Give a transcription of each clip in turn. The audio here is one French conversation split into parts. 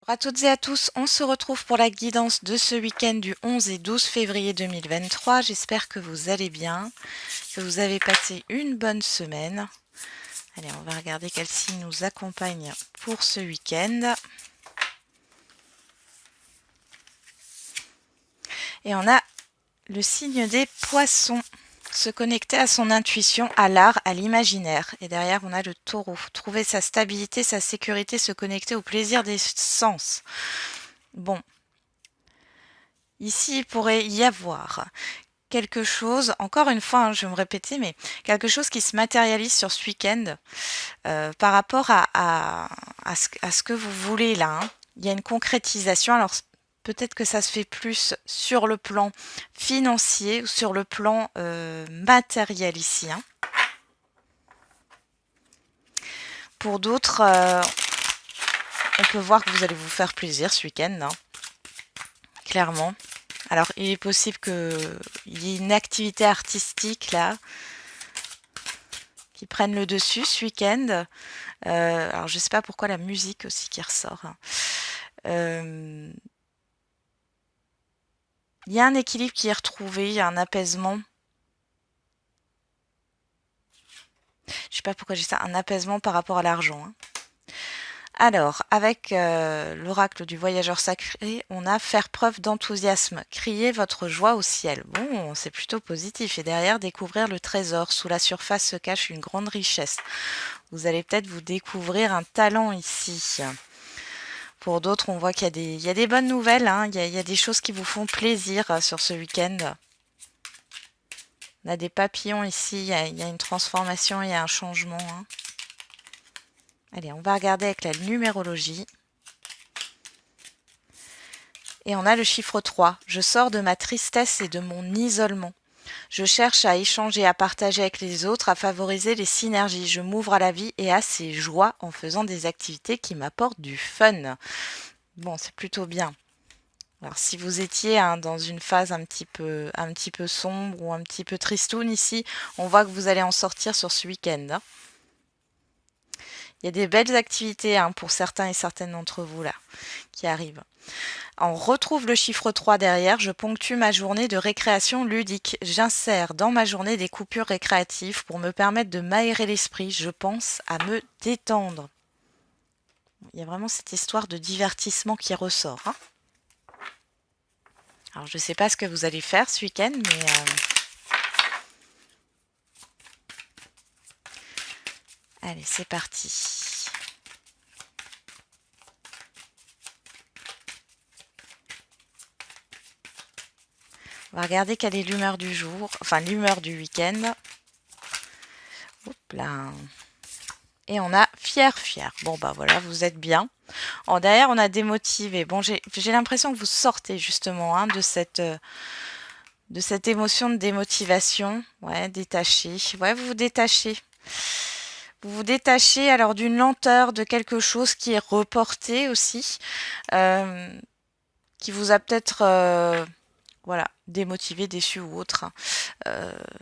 Bonjour à toutes et à tous, on se retrouve pour la guidance de ce week-end du 11 et 12 février 2023. J'espère que vous allez bien, que vous avez passé une bonne semaine. Allez, on va regarder quel signe nous accompagne pour ce week-end. Et on a le signe des poissons, se connecter à son intuition, à l'art, à l'imaginaire. Et derrière, on a le taureau, trouver sa stabilité, sa sécurité, se connecter au plaisir des sens. Bon, ici, il pourrait y avoir quelque chose, encore une fois, hein, je vais me répéter, mais quelque chose qui se matérialise sur ce week-end par rapport à ce que vous voulez là. Hein. Il y a une concrétisation. Alors, peut-être que ça se fait plus sur le plan financier ou sur le plan matériel ici. Hein. Pour d'autres, on peut voir que vous allez vous faire plaisir ce week-end, hein, clairement. Alors, il est possible qu'il y ait une activité artistique là qui prenne le dessus ce week-end. Alors, je ne sais pas pourquoi la musique aussi qui ressort. Hein. Il y a un équilibre qui est retrouvé, il y a un apaisement. Je ne sais pas pourquoi j'ai ça, un apaisement par rapport à l'argent. Hein. Alors, avec l'oracle du voyageur sacré, on a faire preuve d'enthousiasme, crier votre joie au ciel. Bon, c'est plutôt positif. Et derrière, découvrir le trésor. Sous la surface se cache une grande richesse. Vous allez peut-être vous découvrir un talent ici. Pour d'autres, on voit qu'il y a des bonnes nouvelles. Hein. Il y a des choses qui vous font plaisir sur ce week-end. On a des papillons ici. Il y a une transformation, il y a un changement. Hein. Allez, on va regarder avec la numérologie. Et on a le chiffre 3. Je sors de ma tristesse et de mon isolement. Je cherche à échanger, à partager avec les autres, à favoriser les synergies. Je m'ouvre à la vie et à ses joies en faisant des activités qui m'apportent du fun. Bon, c'est plutôt bien. Alors, si vous étiez dans une phase un petit peu sombre ou un petit peu tristoune ici, on voit que vous allez en sortir sur ce week-end. Hein. Il y a des belles activités pour certains et certaines d'entre vous là qui arrivent. On retrouve le chiffre 3 derrière. Je ponctue ma journée de récréation ludique. J'insère dans ma journée des coupures récréatives pour me permettre de m'aérer l'esprit. Je pense à me détendre. Il y a vraiment cette histoire de divertissement qui ressort. Hein. Alors, je ne sais pas ce que vous allez faire ce week-end, mais allez, c'est parti. On va regarder quelle est l'humeur du jour, enfin l'humeur du week-end. Hop là. Et on a fier. Bon bah voilà, vous êtes bien. Derrière, on a démotivé. Bon, j'ai l'impression que vous sortez justement de cette émotion de démotivation. Ouais, détaché. Ouais, vous vous détachez. Vous vous détachez alors d'une lenteur, de quelque chose qui est reporté aussi, qui vous a peut-être voilà, démotivé, déçu ou autre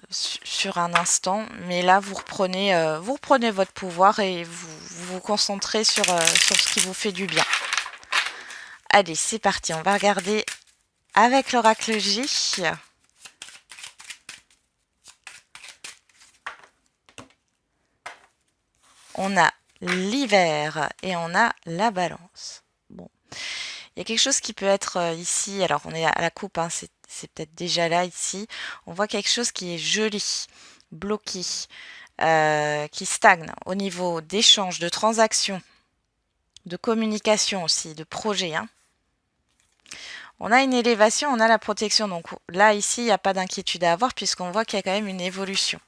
sur un instant. Mais là, vous reprenez votre pouvoir et vous concentrez sur ce qui vous fait du bien. Allez, c'est parti. On va regarder avec l'oracle J. On a l'hiver et on a la balance. Bon. Il y a quelque chose qui peut être ici. Alors, on est à la coupe, hein, c'est peut-être déjà là, ici. On voit quelque chose qui est joli, bloqué, qui stagne au niveau d'échanges, de transactions, de communication aussi, de projets. Hein. On a une élévation, on a la protection. Donc là, ici, il n'y a pas d'inquiétude à avoir puisqu'on voit qu'il y a quand même une évolution.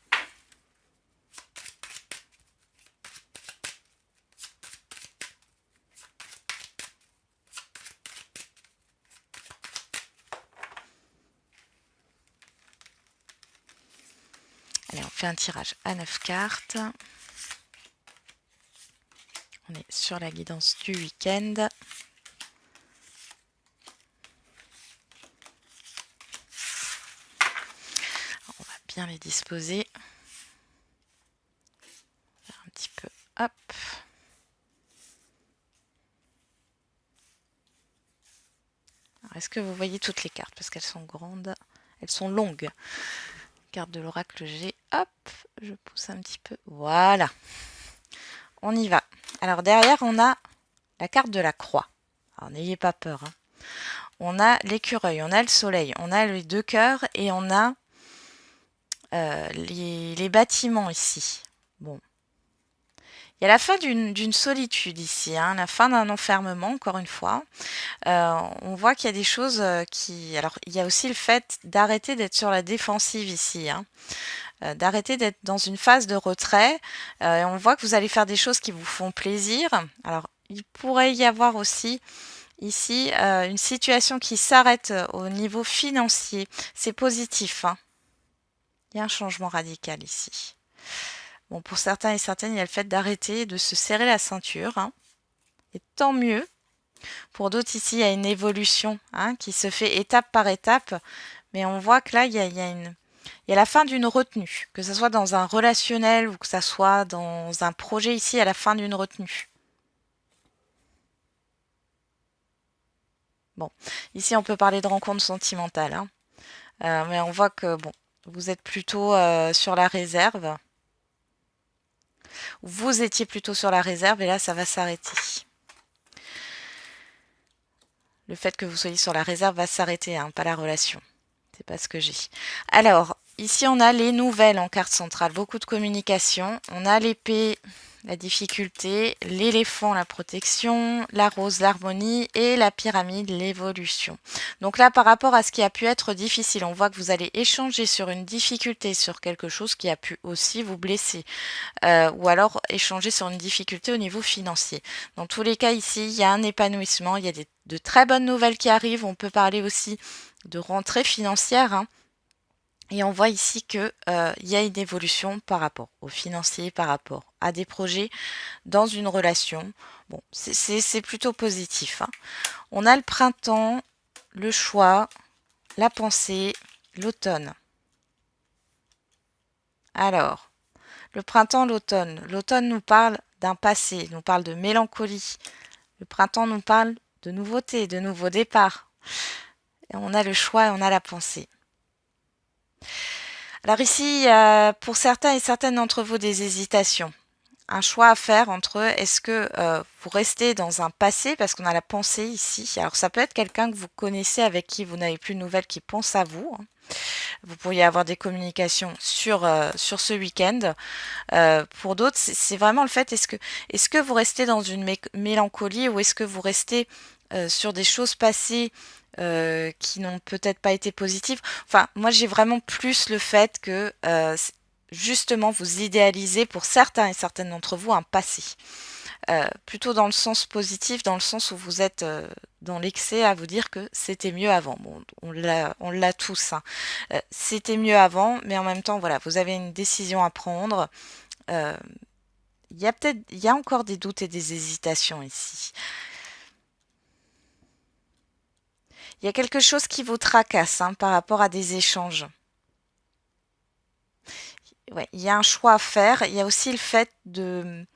Allez, on fait un tirage à 9 cartes. On est sur la guidance du week-end. On va bien les disposer. Un petit peu, hop. Est-ce que vous voyez toutes les cartes? Parce qu'elles sont grandes, elles sont longues. Carte de l'oracle G, hop, je pousse un petit peu. Voilà. On y va. Alors derrière, on a la carte de la croix. Alors n'ayez pas peur. Hein. On a l'écureuil, on a le soleil, on a les deux cœurs et on a les bâtiments ici. Bon. Il y a la fin d'une solitude ici, hein, la fin d'un enfermement, encore une fois. On voit qu'il y a des choses qui... Alors, il y a aussi le fait d'arrêter d'être sur la défensive ici, hein, d'arrêter d'être dans une phase de retrait. On voit que vous allez faire des choses qui vous font plaisir. Alors, il pourrait y avoir aussi ici une situation qui s'arrête au niveau financier. C'est positif, hein. Il y a un changement radical ici. Bon, pour certains et certaines, il y a le fait d'arrêter de se serrer la ceinture, hein. Et tant mieux. Pour d'autres, ici, il y a une évolution, hein, qui se fait étape par étape. Mais on voit que là, il y a la fin d'une retenue. Que ce soit dans un relationnel ou que ce soit dans un projet ici, à la fin d'une retenue. Bon, ici, on peut parler de rencontre sentimentale. Hein. Mais on voit que, bon, vous êtes plutôt sur la réserve. Vous étiez plutôt sur la réserve et là, ça va s'arrêter. Le fait que vous soyez sur la réserve va s'arrêter, hein, pas la relation. C'est pas ce que j'ai. Alors, ici, on a les nouvelles en carte centrale. Beaucoup de communication. On a l'épée, la difficulté, l'éléphant, la protection, la rose, l'harmonie et la pyramide, l'évolution. Donc là, par rapport à ce qui a pu être difficile, on voit que vous allez échanger sur une difficulté, sur quelque chose qui a pu aussi vous blesser. Ou alors échanger sur une difficulté au niveau financier. Dans tous les cas, ici, il y a un épanouissement, il y a de très bonnes nouvelles qui arrivent. On peut parler aussi de rentrée financière. Hein. Et on voit ici qu'il y a une évolution par rapport au financier, par rapport à des projets dans une relation. Bon, c'est plutôt positif. Hein. On a le printemps, le choix, la pensée, l'automne. Alors, le printemps, l'automne. L'automne nous parle d'un passé, nous parle de mélancolie. Le printemps nous parle de nouveauté, de nouveaux départs. Et on a le choix et on a la pensée. Alors ici, il y a pour certains et certaines d'entre vous des hésitations. Un choix à faire entre est-ce que vous restez dans un passé, parce qu'on a la pensée ici. Alors ça peut être quelqu'un que vous connaissez avec qui vous n'avez plus de nouvelles qui pense à vous. Hein. Vous pourriez avoir des communications sur ce week-end. Pour d'autres, c'est vraiment le fait, est-ce que vous restez dans une mélancolie ou est-ce que vous restez sur des choses passées qui n'ont peut-être pas été positives. Enfin, moi j'ai vraiment plus le fait que justement vous idéalisez pour certains et certaines d'entre vous un passé. Plutôt dans le sens positif, dans le sens où vous êtes dans l'excès à vous dire que c'était mieux avant. Bon, on l'a tous. Hein. C'était mieux avant, mais en même temps, voilà, vous avez une décision à prendre. Il y a encore des doutes et des hésitations ici. Il y a quelque chose qui vous tracasse, hein, par rapport à des échanges. Ouais, il y a un choix à faire. Il y a aussi le fait de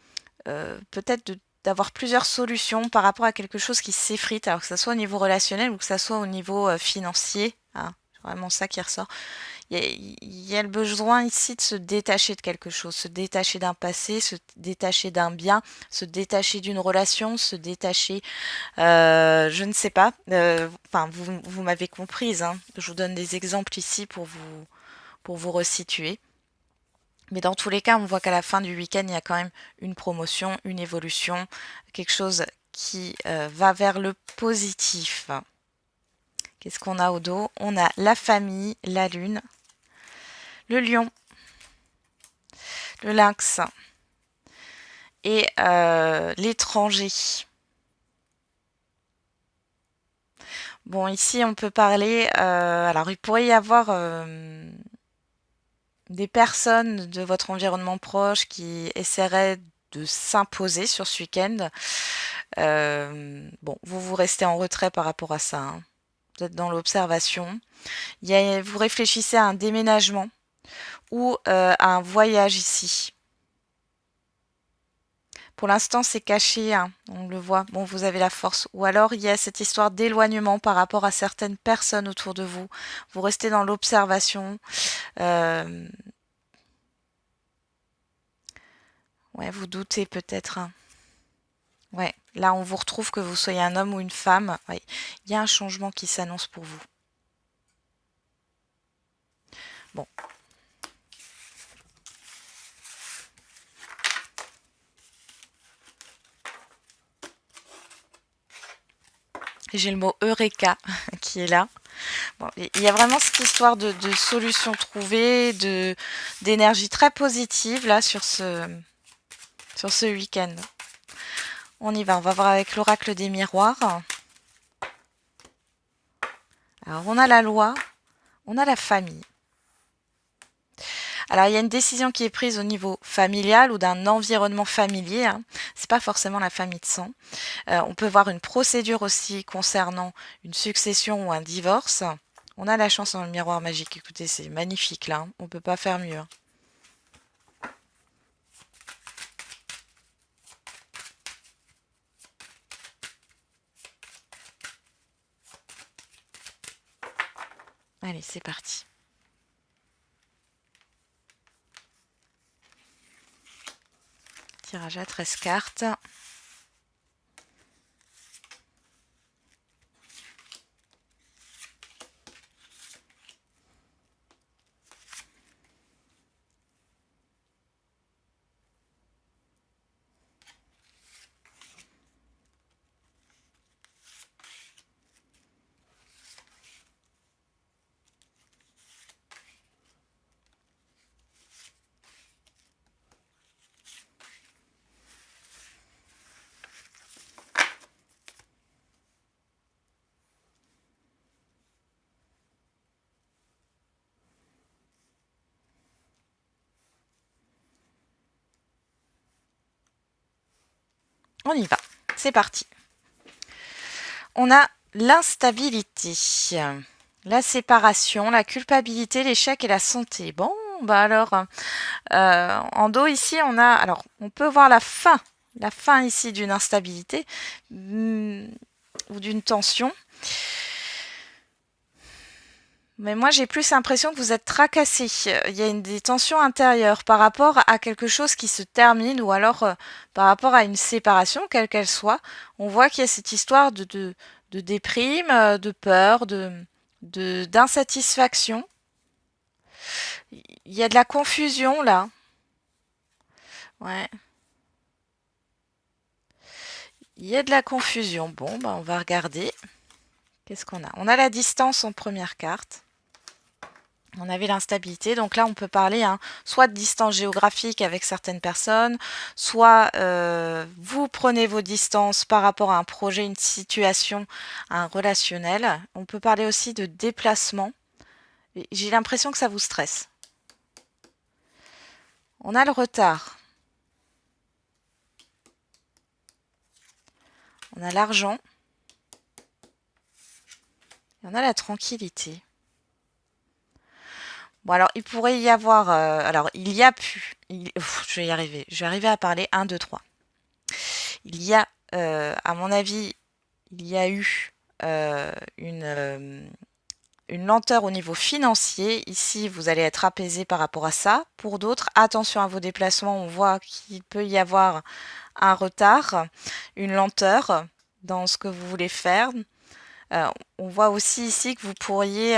peut-être d'avoir plusieurs solutions par rapport à quelque chose qui s'effrite, alors que ce soit au niveau relationnel ou que ce soit au niveau financier. Hein, c'est vraiment ça qui ressort. Il y a le besoin ici de se détacher de quelque chose, se détacher d'un passé, se détacher d'un bien, se détacher d'une relation, se détacher, je ne sais pas. Enfin, vous m'avez comprise. Hein. Je vous donne des exemples ici pour vous resituer. Mais dans tous les cas, on voit qu'à la fin du week-end, il y a quand même une promotion, une évolution, quelque chose qui va vers le positif. Qu'est-ce qu'on a au dos? On a la famille, la lune, le lion, le lynx et l'étranger. Bon, ici, on peut parler... alors, il pourrait y avoir des personnes de votre environnement proche qui essaieraient de s'imposer sur ce week-end. Bon, vous restez en retrait par rapport à ça. Hein. Vous êtes dans l'observation. Vous réfléchissez à un déménagement ou à un voyage ici. Pour l'instant, c'est caché, hein, on le voit. Bon, vous avez la force. Ou alors, il y a cette histoire d'éloignement par rapport à certaines personnes autour de vous. Vous restez dans l'observation. Euh, ouais, vous doutez peut-être, hein. Ouais, là, on vous retrouve que vous soyez un homme ou une femme. Ouais, il y a un changement qui s'annonce pour vous. Bon. J'ai le mot Eureka qui est là. Bon, il y a vraiment cette histoire de solutions trouvées, d'énergie très positive là sur ce week-end. On y va, on va voir avec l'oracle des miroirs. Alors on a la loi, on a la famille. Alors il y a une décision qui est prise au niveau familial ou d'un environnement familier, hein. C'est pas forcément la famille de sang. On peut voir une procédure aussi concernant une succession ou un divorce. On a la chance dans le miroir magique. Écoutez, c'est magnifique là, hein. On peut pas faire mieux, hein. Allez, c'est parti. Tirage à 13 cartes. On y va. C'est parti. On a l'instabilité, la séparation, la culpabilité, l'échec et la santé. Bon, bah alors, en dos ici, alors, on peut voir la fin ici d'une instabilité ou d'une tension. Mais moi, j'ai plus l'impression que vous êtes tracassé. Il y a des tensions intérieures par rapport à quelque chose qui se termine ou alors par rapport à une séparation, quelle qu'elle soit. On voit qu'il y a cette histoire de déprime, de peur, d'insatisfaction. Il y a de la confusion là. Ouais. Il y a de la confusion. Bon, bah, on va regarder. Qu'est-ce qu'on a? On a la distance en première carte. On avait l'instabilité, donc là on peut parler soit de distance géographique avec certaines personnes, soit vous prenez vos distances par rapport à un projet, une situation, un relationnel. On peut parler aussi de déplacement. J'ai l'impression que ça vous stresse. On a le retard. On a l'argent. Et on a la tranquillité. Bon, alors, il pourrait y avoir... alors, il y a pu... je vais y arriver. Je vais arriver à parler. 1, 2, 3. Il y a, à mon avis, il y a eu une lenteur au niveau financier. Ici, vous allez être apaisé par rapport à ça. Pour d'autres, attention à vos déplacements. On voit qu'il peut y avoir un retard, une lenteur dans ce que vous voulez faire. On voit aussi ici que vous pourriez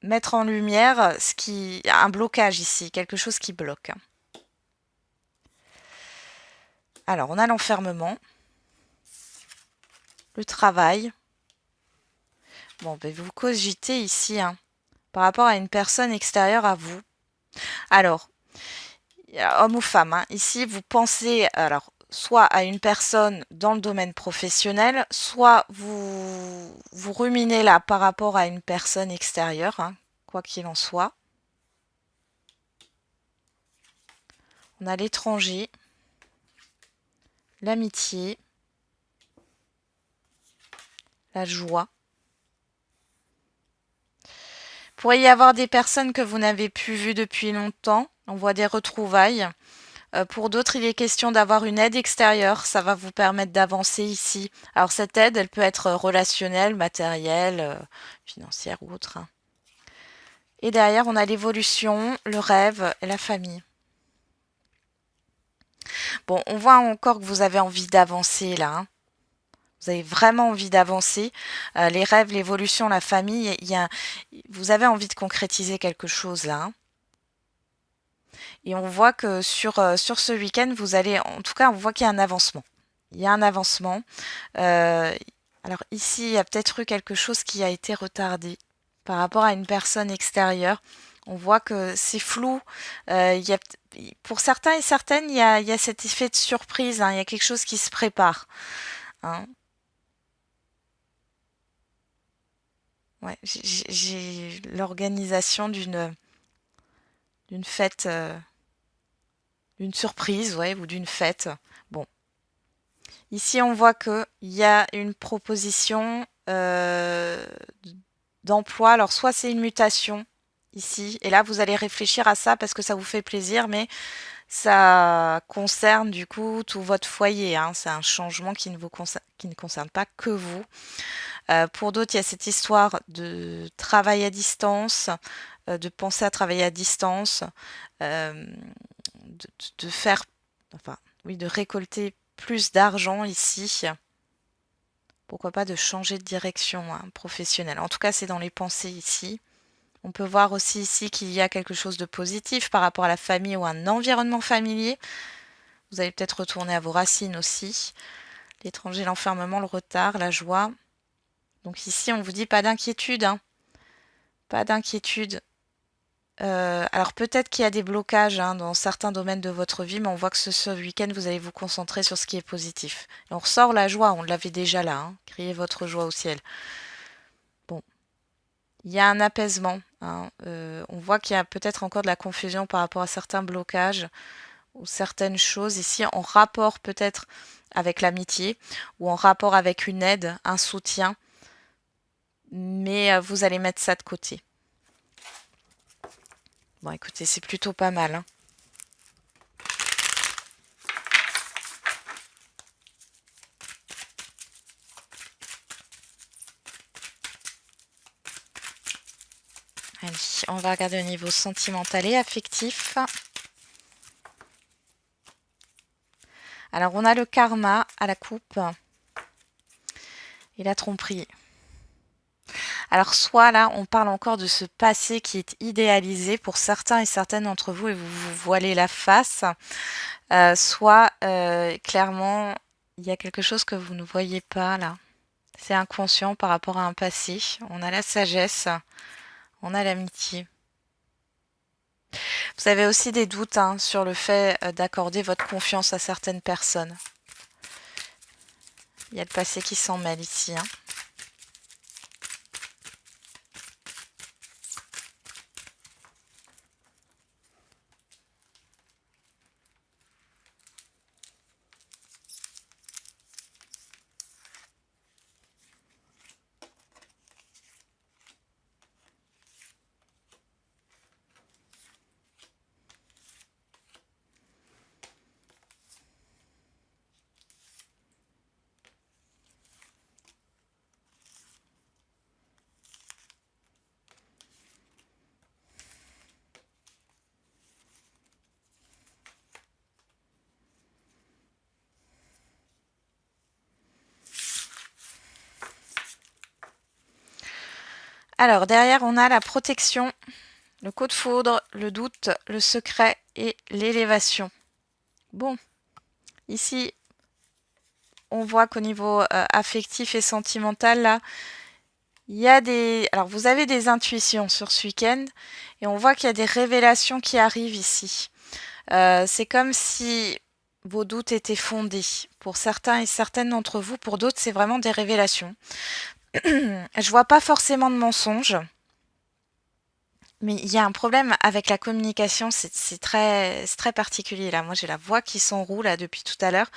mettre en lumière un blocage ici, quelque chose qui bloque. Alors, on a l'enfermement, le travail. Bon, ben, vous cogitez ici par rapport à une personne extérieure à vous. Alors, homme ou femme, ici, vous pensez soit à une personne dans le domaine professionnel, soit vous ruminez là par rapport à une personne extérieure, quoi qu'il en soit. On a l'étranger, l'amitié, la joie. Pourrait y avoir des personnes que vous n'avez plus vues depuis longtemps. On voit des retrouvailles. Pour d'autres, il est question d'avoir une aide extérieure. Ça va vous permettre d'avancer ici. Alors cette aide, elle peut être relationnelle, matérielle, financière ou autre, hein. Et derrière, on a l'évolution, le rêve et la famille. Bon, on voit encore que vous avez envie d'avancer là, hein. Vous avez vraiment envie d'avancer. Les rêves, l'évolution, la famille, vous avez envie de concrétiser quelque chose là, hein. Et on voit que sur ce week-end, vous allez, en tout cas, on voit qu'il y a un avancement. Il y a un avancement. Euh, alors ici, il y a peut-être eu quelque chose qui a été retardé par rapport à une personne extérieure. On voit que c'est flou. Pour certains et certaines, il y a cet effet de surprise, hein. Il y a quelque chose qui se prépare, hein. Ouais, j'ai l'organisation d'une fête, d'une surprise, ouais, ou d'une fête. Bon, ici on voit que il y a une proposition d'emploi. Alors soit c'est une mutation ici, et là vous allez réfléchir à ça parce que ça vous fait plaisir, mais ça concerne du coup tout votre foyer, hein. C'est un changement qui ne concerne pas que vous. Pour d'autres, il y a cette histoire de travail à distance, de penser à travailler à distance, euh, de faire, enfin, oui, de récolter plus d'argent ici. Pourquoi pas de changer de direction, hein, professionnelle. En tout cas, c'est dans les pensées ici. On peut voir aussi ici qu'il y a quelque chose de positif par rapport à la famille ou un environnement familier. Vous allez peut-être retourner à vos racines aussi. L'étranger, l'enfermement, le retard, la joie. Donc ici, on vous dit pas d'inquiétude, hein. Pas d'inquiétude. Alors peut-être qu'il y a des blocages, hein, dans certains domaines de votre vie, mais on voit que ce week-end, vous allez vous concentrer sur ce qui est positif. Et on ressort la joie, on l'avait déjà là, hein. Criez votre joie au ciel. Bon, il y a un apaisement, hein. On voit qu'il y a peut-être encore de la confusion par rapport à certains blocages ou certaines choses ici en rapport peut-être avec l'amitié ou en rapport avec une aide, un soutien, mais vous allez mettre ça de côté. Bon, écoutez, c'est plutôt pas mal, hein. Allez, on va regarder au niveau sentimental et affectif. Alors, on a le karma à la coupe et la tromperie. Alors, soit là, on parle encore de ce passé qui est idéalisé pour certains et certaines d'entre vous et vous vous voilez la face. Soit, clairement, il y a quelque chose que vous ne voyez pas là. C'est inconscient par rapport à un passé. On a la sagesse, on a l'amitié. Vous avez aussi des doutes, hein, sur le fait d'accorder votre confiance à certaines personnes. Il y a le passé qui s'en mêle ici, hein. Alors, derrière, on a la protection, le coup de foudre, le doute, le secret et l'élévation. Bon, ici, on voit qu'au niveau affectif et sentimental, là, il y a des... Alors, vous avez des intuitions sur ce week-end et on voit qu'il y a des révélations qui arrivent ici. C'est comme si vos doutes étaient fondés. Pour certains et certaines d'entre vous, pour d'autres, c'est vraiment des révélations. Je vois pas forcément de mensonges. Mais il y a un problème avec la communication, c'est très particulier là. Moi, j'ai la voix qui s'enroule là depuis tout à l'heure.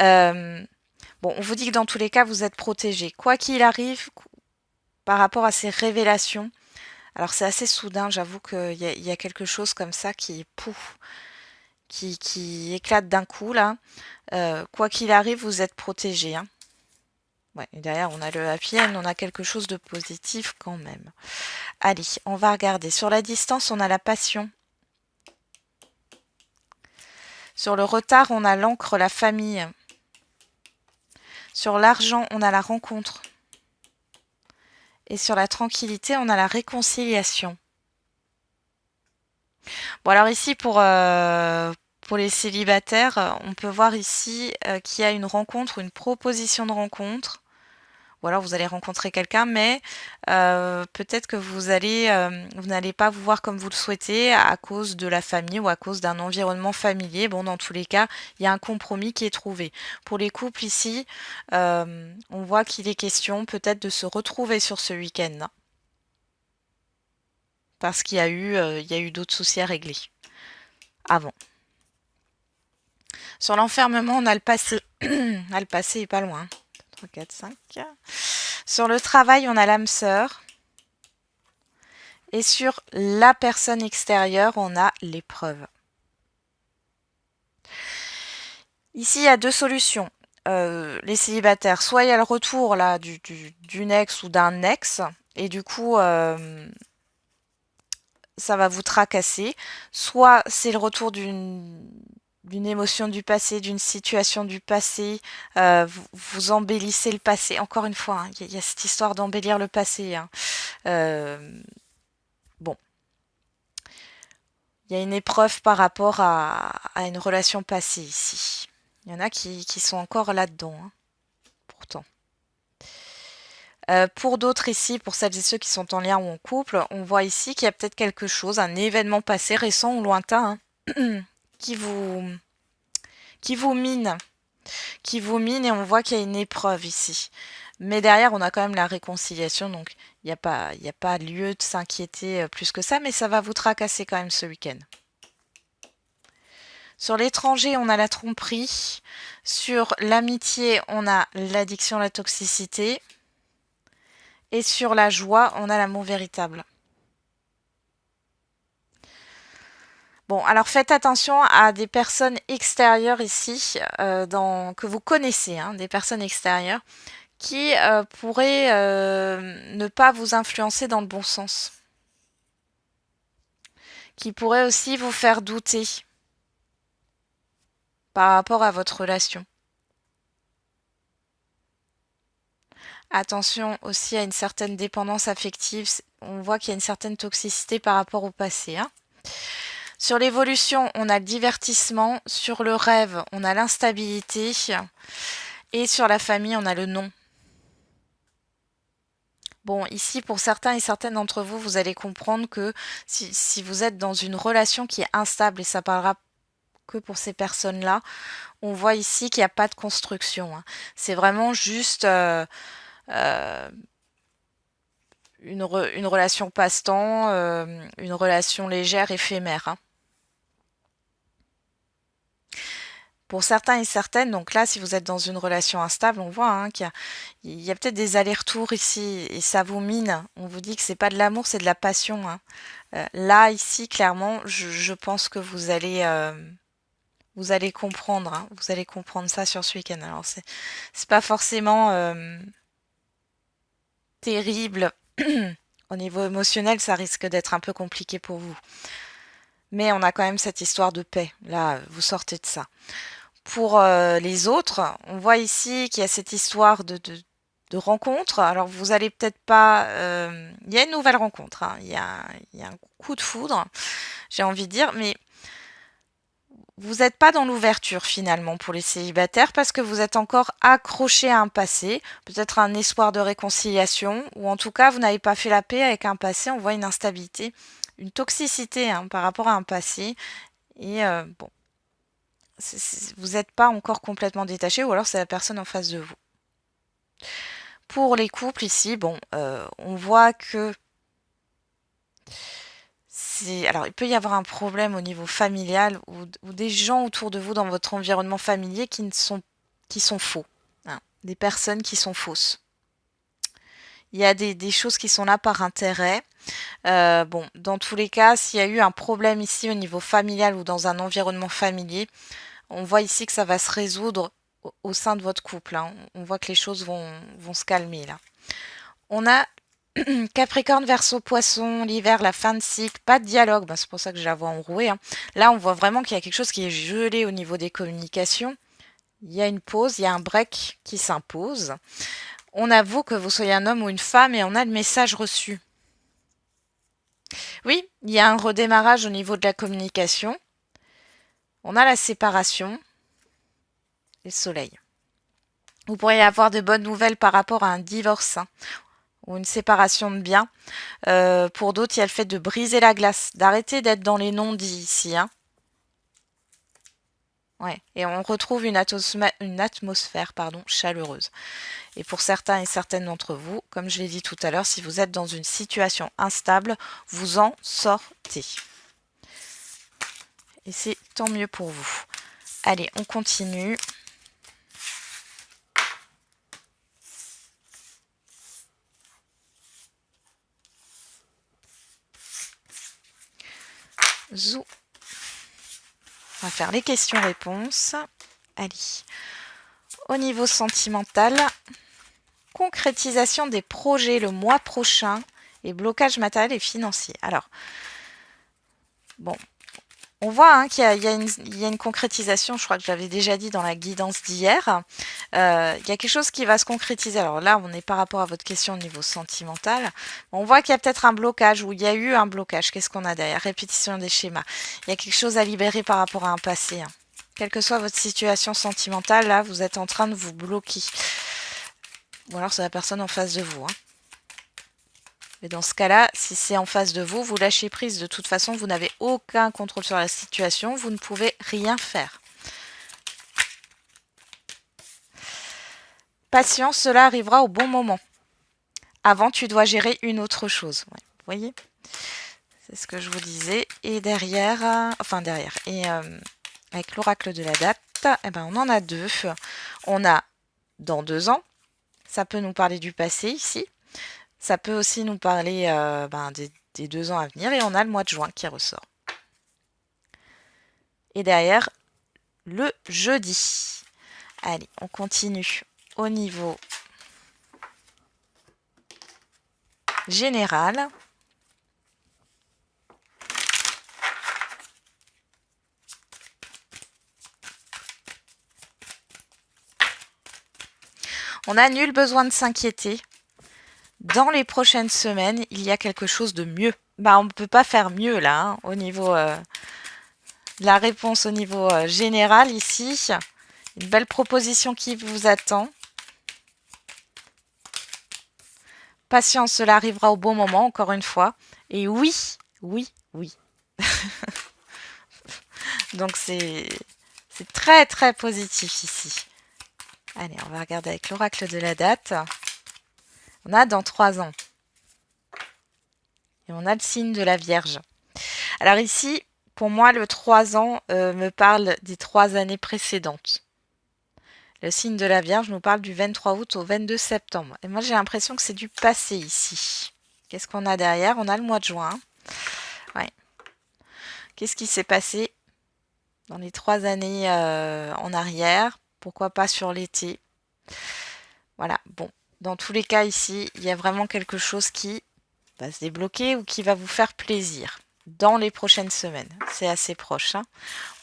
Euh, bon, on vous dit que dans tous les cas, vous êtes protégé. Quoi qu'il arrive, par rapport à ces révélations, alors c'est assez soudain, j'avoue qu'il y a quelque chose comme ça qui est pouf. qui éclate d'un coup là. Quoi qu'il arrive, vous êtes protégé, hein. Ouais, et derrière, on a le happy end, on a quelque chose de positif quand même. Allez, on va regarder. Sur la distance, on a la passion. Sur le retard, on a l'encre, la famille. Sur l'argent, on a la rencontre. Et sur la tranquillité, on a la réconciliation. Bon, alors ici, pour les célibataires, on peut voir ici qu'il y a une rencontre, une proposition de rencontre. Ou alors vous allez rencontrer quelqu'un, mais peut-être que vous n'allez pas vous voir comme vous le souhaitez à cause de la famille ou à cause d'un environnement familier. Bon, dans tous les cas, il y a un compromis qui est trouvé. Pour les couples ici, on voit qu'il est question peut-être de se retrouver sur ce week-end, parce il y a eu d'autres soucis à régler avant. Sur l'enfermement, on a le passé. Ah, le passé est pas loin. 3, 4, 5. Sur le travail, on a l'âme sœur. Et sur la personne extérieure, on a l'épreuve. Ici, il y a deux solutions. Les célibataires, soit il y a le retour là d'une ex ou d'un ex, et du coup, ça va vous tracasser. Soit c'est le retour d'une émotion du passé, d'une situation du passé, vous embellissez le passé. Encore une fois, hein, il y a cette histoire d'embellir le passé, hein. Bon, il y a une épreuve par rapport à une relation passée ici. Il y en a qui sont encore là-dedans, hein, pourtant. Pour d'autres ici, pour celles et ceux qui sont en lien ou en couple, on voit ici qu'il y a peut-être quelque chose, un événement passé, récent ou lointain, hein, qui vous, qui vous mine, qui vous mine, et on voit qu'il y a une épreuve ici. Mais derrière, on a quand même la réconciliation, donc il n'y a pas lieu de s'inquiéter plus que ça, mais ça va vous tracasser quand même ce week-end. Sur l'étranger, on a la tromperie. Sur l'amitié, on a l'addiction, la toxicité. Et sur la joie, on a l'amour véritable. Bon, alors faites attention à des personnes extérieures ici, que vous connaissez, hein, des personnes extérieures, qui pourraient ne pas vous influencer dans le bon sens. Qui pourraient aussi vous faire douter par rapport à votre relation. Attention aussi à une certaine dépendance affective. On voit qu'il y a une certaine toxicité par rapport au passé, hein. Sur l'évolution, on a le divertissement. Sur le rêve, on a l'instabilité. Et sur la famille, on a le non. Bon, ici, pour certains et certaines d'entre vous, vous allez comprendre que si vous êtes dans une relation qui est instable, et ça parlera que pour ces personnes-là, on voit ici qu'il n'y a pas de construction, hein. C'est vraiment juste une relation passe-temps, une relation légère, éphémère, hein. Pour certains et certaines, donc là, si vous êtes dans une relation instable, on voit, hein, il y a peut-être des allers-retours ici et ça vous mine. On vous dit que c'est pas de l'amour, c'est de la passion, hein. Là, ici, clairement, je pense que vous allez comprendre, hein, vous allez comprendre ça sur ce week-end. Alors, c'est pas forcément terrible. Au niveau émotionnel, ça risque d'être un peu compliqué pour vous. Mais on a quand même cette histoire de paix. Là, vous sortez de ça. Pour les autres, on voit ici qu'il y a cette histoire de rencontre. Alors, vous allez peut-être pas... il y a une nouvelle rencontre, hein. Il y a un coup de foudre, j'ai envie de dire, mais vous n'êtes pas dans l'ouverture finalement pour les célibataires parce que vous êtes encore accroché à un passé, peut-être un espoir de réconciliation, ou en tout cas, vous n'avez pas fait la paix avec un passé. On voit une instabilité, une toxicité, hein, par rapport à un passé. Et bon, vous n'êtes pas encore complètement détaché, ou alors c'est la personne en face de vous. Pour les couples ici, bon, on voit que alors il peut y avoir un problème au niveau familial ou des gens autour de vous dans votre environnement familier qui sont faux, hein, des personnes qui sont fausses. Il y a des choses qui sont là par intérêt. Bon, dans tous les cas, s'il y a eu un problème ici au niveau familial ou dans un environnement familier, on voit ici que ça va se résoudre au sein de votre couple, hein. On voit que les choses vont se calmer là. On a Capricorne, Verseau, Poisson, l'hiver, la fin de cycle, pas de dialogue, c'est pour ça que je la vois enrouée, hein. Là, on voit vraiment qu'il y a quelque chose qui est gelé au niveau des communications. Il y a une pause, il y a un break qui s'impose. On avoue que vous soyez un homme ou une femme et on a le message reçu. Oui, il y a un redémarrage au niveau de la communication. On a la séparation et le soleil. Vous pourriez avoir de bonnes nouvelles par rapport à un divorce, hein, ou une séparation de biens. Pour d'autres, il y a le fait de briser la glace, d'arrêter d'être dans les non-dits ici, hein. Ouais. Et on retrouve une atmosphère chaleureuse. Et pour certains et certaines d'entre vous, comme je l'ai dit tout à l'heure, si vous êtes dans une situation instable, vous en sortez. Et c'est tant mieux pour vous. Allez, on continue. Zou. On va faire les questions-réponses. Allez. Au niveau sentimental, concrétisation des projets le mois prochain et blocage matériel et financier. Alors, bon, on voit, hein, qu'il y a une concrétisation, je crois que je l'avais déjà dit dans la guidance d'hier. Il y a quelque chose qui va se concrétiser. Alors là, on est par rapport à votre question au niveau sentimental. On voit qu'il y a peut-être un blocage ou il y a eu un blocage. Qu'est-ce qu'on a derrière? Répétition des schémas. Il y a quelque chose à libérer par rapport à un passé, hein. Quelle que soit votre situation sentimentale, là, vous êtes en train de vous bloquer. Ou alors c'est la personne en face de vous, hein. Mais dans ce cas-là, si c'est en face de vous, vous lâchez prise. De toute façon, vous n'avez aucun contrôle sur la situation. Vous ne pouvez rien faire. Patience, cela arrivera au bon moment. Avant, tu dois gérer une autre chose. Ouais, vous voyez? C'est ce que je vous disais. Et derrière, et avec l'oracle de la date, on en a deux. On a dans 2 ans. Ça peut nous parler du passé ici. Ça peut aussi nous parler des 2 ans à venir. Et on a le mois de juin qui ressort. Et derrière, le jeudi. Allez, on continue au niveau général. On n'a nul besoin de s'inquiéter. Dans les prochaines semaines, il y a quelque chose de mieux. On ne peut pas faire mieux là, hein, au niveau la réponse au niveau général ici. Une belle proposition qui vous attend. Patience, cela arrivera au bon moment, encore une fois. Et oui, oui, oui. Donc c'est très très positif ici. Allez, on va regarder avec l'oracle de la date. On a dans 3 ans. Et on a le signe de la Vierge. Alors ici, pour moi, le 3 ans me parle des 3 années précédentes. Le signe de la Vierge nous parle du 23 août au 22 septembre. Et moi, j'ai l'impression que c'est du passé ici. Qu'est-ce qu'on a derrière? On a le mois de juin. Ouais. Qu'est-ce qui s'est passé dans les 3 années en arrière? Pourquoi pas sur l'été? Voilà, bon. Dans tous les cas ici, il y a vraiment quelque chose qui va se débloquer ou qui va vous faire plaisir dans les prochaines semaines. C'est assez proche, hein.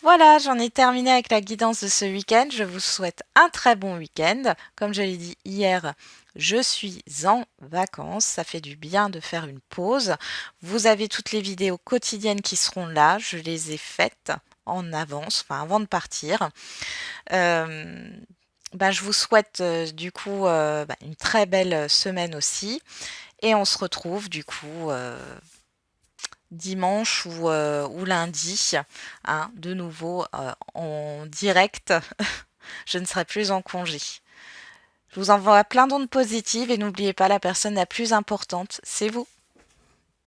Voilà, j'en ai terminé avec la guidance de ce week-end. Je vous souhaite un très bon week-end. Comme je l'ai dit hier, je suis en vacances. Ça fait du bien de faire une pause. Vous avez toutes les vidéos quotidiennes qui seront là. Je les ai faites en avance, avant de partir. Je vous souhaite du coup une très belle semaine aussi. Et on se retrouve du coup dimanche ou lundi, hein, de nouveau en direct. Je ne serai plus en congé. Je vous envoie plein d'ondes positives et n'oubliez pas, la personne la plus importante, c'est vous.